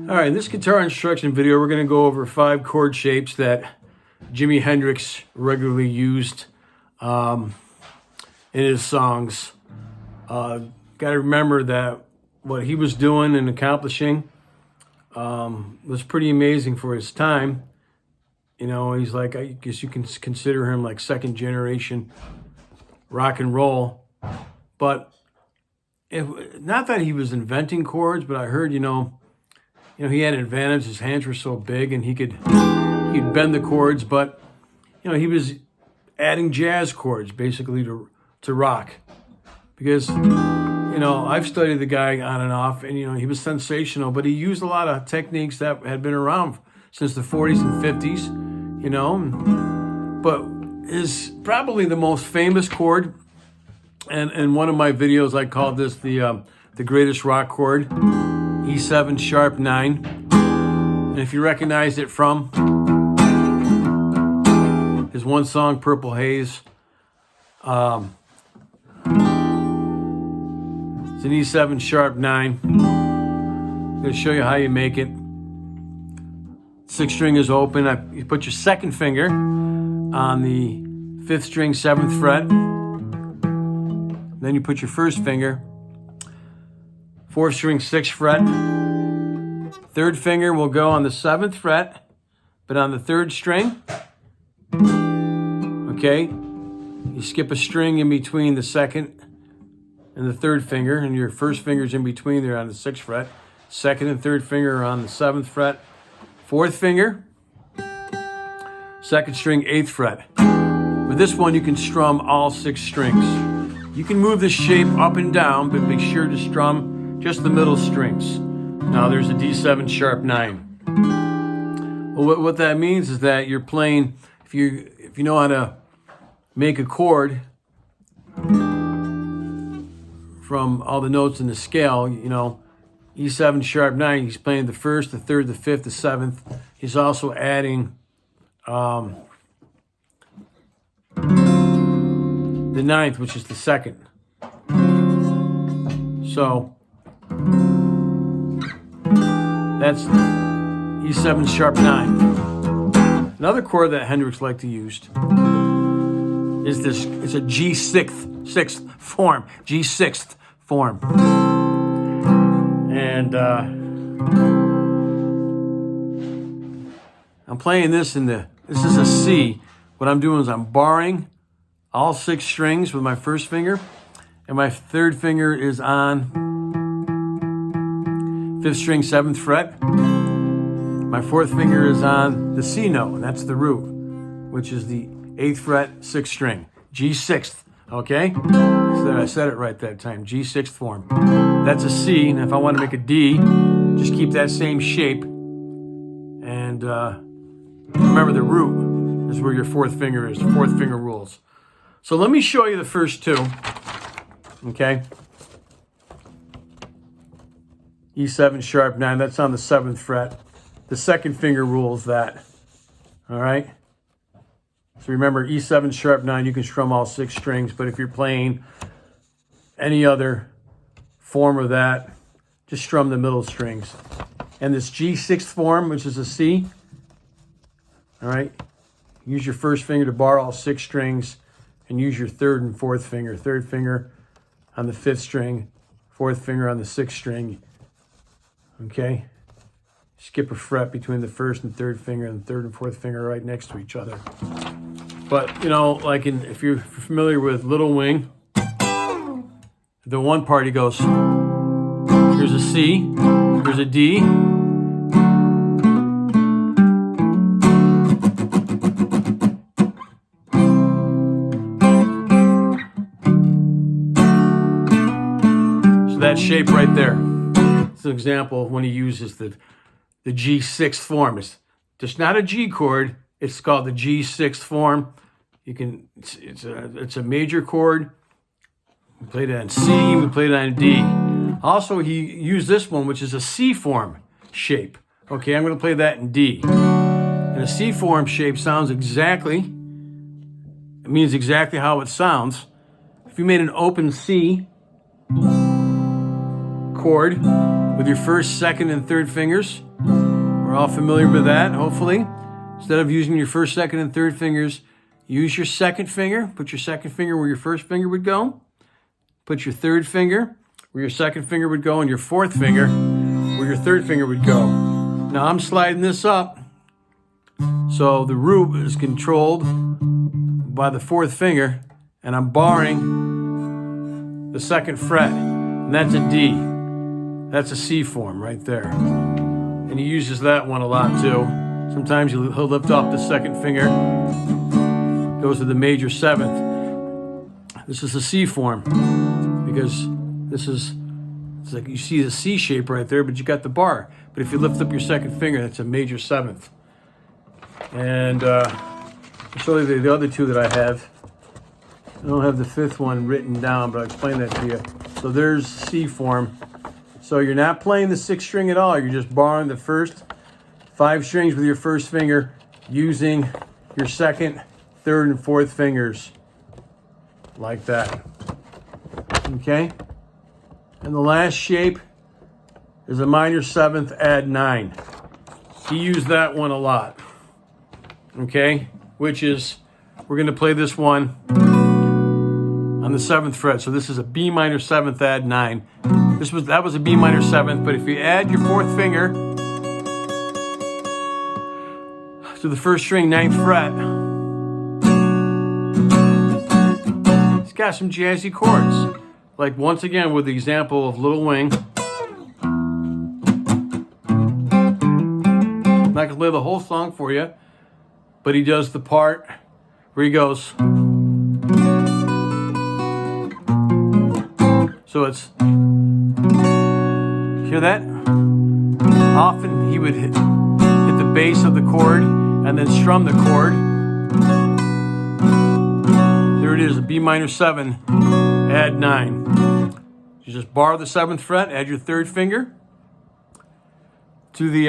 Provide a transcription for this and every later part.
All right, in this guitar instruction video, we're going to go over 5 chord shapes that Jimi Hendrix regularly used in his songs. Got to remember that what he was doing and accomplishing was pretty amazing for his time. You know, he's like, I guess you can consider him like second generation rock and roll. But not that he was inventing chords, but I heard, you know, he had an advantage. His hands were so big, and he'd bend the chords. But he was adding jazz chords basically to rock, because I've studied the guy on and off, and he was sensational. But he used a lot of techniques that had been around since the 40s and 50s. But his probably the most famous chord, and in one of my videos I called this the greatest rock chord. E7 sharp 9, and if you recognize it from his one song Purple Haze, it's an E7 sharp 9. I'm going to show you how you make it. 6th string is open. You put your 2nd finger on the 5th string 7th fret, then you put your 1st finger 4th string 6th fret. 3rd finger will go on the 7th fret, but on the 3rd string. Okay, you skip a string in between the 2nd and the 3rd finger, and your 1st finger's in between there on the 6th fret. 2nd and 3rd finger are on the 7th fret. 4th finger, 2nd string 8th fret. With this one, you can strum all 6 strings. You can move the shape up and down, but make sure to strum just the middle strings. Now there's a D7 sharp 9. Well, what that means is that you're playing, if you know how to make a chord from all the notes in the scale, E7 sharp 9, he's playing the 1st, the 3rd, the 5th, the 7th. He's also adding the 9th, which is the 2nd. So that's E7 sharp 9. Another chord that Hendrix liked to use is this. It's a G6th form. G6th form. And I'm playing this this is a C. What I'm doing is I'm barring all 6 strings with my 1st finger, and my 3rd finger is on 5th string 7th fret. My 4th finger is on the C note, and that's the root, which is the 8th fret 6th string. G6th, okay? So I said it right that time, G6th form. That's a C, and if I want to make a D, just keep that same shape. And remember, the root is where your 4th finger is. The 4th finger rules. So let me show you the first 2, okay? E7 sharp 9, that's on the 7th fret. The 2nd finger rules that, all right? So remember, E7 sharp 9, you can strum all 6 strings, but if you're playing any other form of that, just strum the middle strings. And this G6th form, which is a C, all right? Use your 1st finger to bar all 6 strings, and use your 3rd and 4th finger. 3rd finger on the 5th string, 4th finger on the 6th string. Okay? Skip a fret between the 1st and 3rd finger, and the 3rd and 4th finger are right next to each other. But, like if you're familiar with Little Wing, the one part he goes, here's a C, here's a D, so that shape right there. It's an example of when he uses the G6th form. It's just not a G chord. It's called the G6th form. It's a major chord. We played it on C. We played it on D. Also, he used this one, which is a C form shape. Okay, I'm going to play that in D. And a C form shape sounds exactly. It means exactly how it sounds. If you made an open C chord with your 1st, 2nd, and 3rd fingers, We're all familiar with that, hopefully. Instead of using your first, second, and third fingers, use your second finger. Put your second finger where your first finger would go. Put your third finger where your second finger would go, and your fourth finger where your third finger would go. Now I'm sliding this up, so the root is controlled by the fourth finger, and I'm barring the second fret, and that's a D. That's a C form right there. And he uses that one a lot too. Sometimes he'll lift off the second finger, goes to the major seventh. This is a C form, because it's like you see the C shape right there, but you got the bar. But if you lift up your second finger, that's a major seventh. And I'll show you the other two that I have. I don't have the fifth one written down, but I'll explain that to you. So there's C form. So you're not playing the sixth string at all. You're just barring the first 5 strings with your first finger, using your second, third, and fourth fingers like that. Okay? And the last shape is a minor seventh, add 9. He used that one a lot. Okay? Which is, we're going to play this one on the 7th fret. So this is a B minor 7th, add 9. That was a B minor 7th, but if you add your fourth finger to the first string, 9th fret, it's got some jazzy chords. Like once again with the example of Little Wing. I'm not gonna play the whole song for you, but he does the part where he goes. So it's, hear that? Often he would hit the bass of the chord and then strum the chord. There it is, a B minor 7, add 9. You just bar the 7th fret, add your third finger to the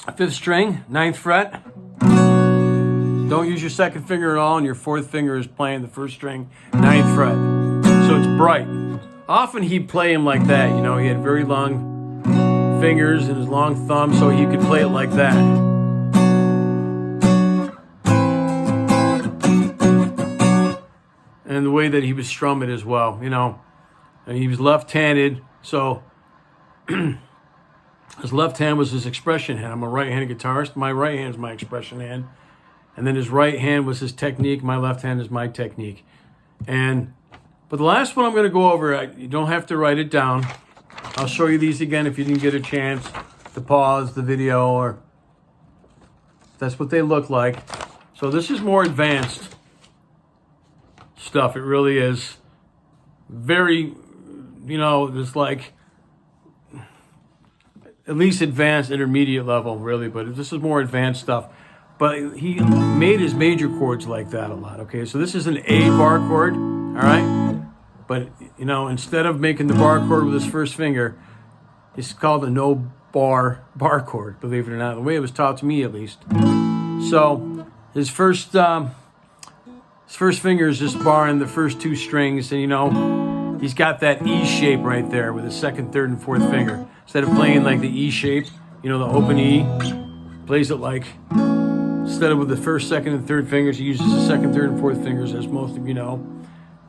5th string, 9th fret. Don't use your second finger at all, and your fourth finger is playing the first string, 9th fret. So it's bright. Often he'd play him like that, you know, he had very long fingers and his long thumb, so he could play it like that. And the way that he would strum it as well, you know. And he was left-handed, so his left hand was his expression hand. I'm a right-handed guitarist. My right hand is my expression hand. And then his right hand was his technique. My left hand is my technique. But the last one I'm going to go over, you don't have to write it down. I'll show you these again if you didn't get a chance to pause the video, or that's what they look like. So this is more advanced stuff. It really is. Very, you know, there's like at least advanced intermediate level, really, but this is more advanced stuff. But he made his major chords like that a lot, okay? So this is an A bar chord, all right? But, you know, instead of making the bar chord with his first finger, it's called a no bar chord, believe it or not, the way it was taught to me at least. So his first finger is just barring the first 2 strings, and, you know, he's got that E shape right there with his second, third, and fourth finger. Instead of playing like the E shape, you know, the open E, plays it like, instead of with the first, second, and third fingers, he uses the second, third, and fourth fingers, as most of you know,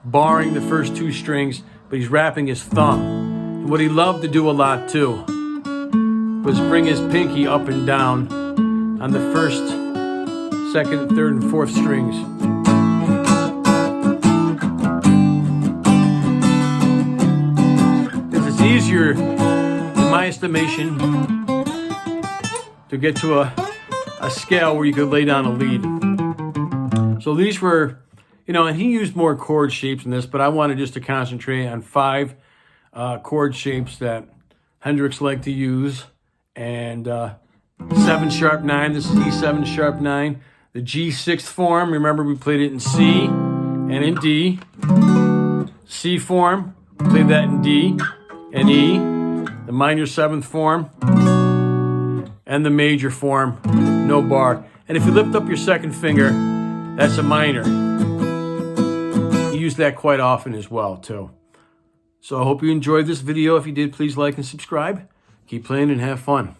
barring the first 2 strings, but he's wrapping his thumb. And what he loved to do a lot too was bring his pinky up and down on the first, second, third, and fourth strings. It's easier, in my estimation, to get to a scale where you could lay down a lead. So these were, you know, and he used more chord shapes in this, but I wanted just to concentrate on 5 chord shapes that Hendrix liked to use. And 7 sharp 9, this is E7 sharp 9. The G6th form, remember we played it in C and in D. C form, played that in D and E. The minor 7th form and the major form, no bar. And if you lift up your second finger, that's a minor. You use that quite often as well too. So I hope you enjoyed this video. If you did, please like and subscribe. Keep playing and have fun.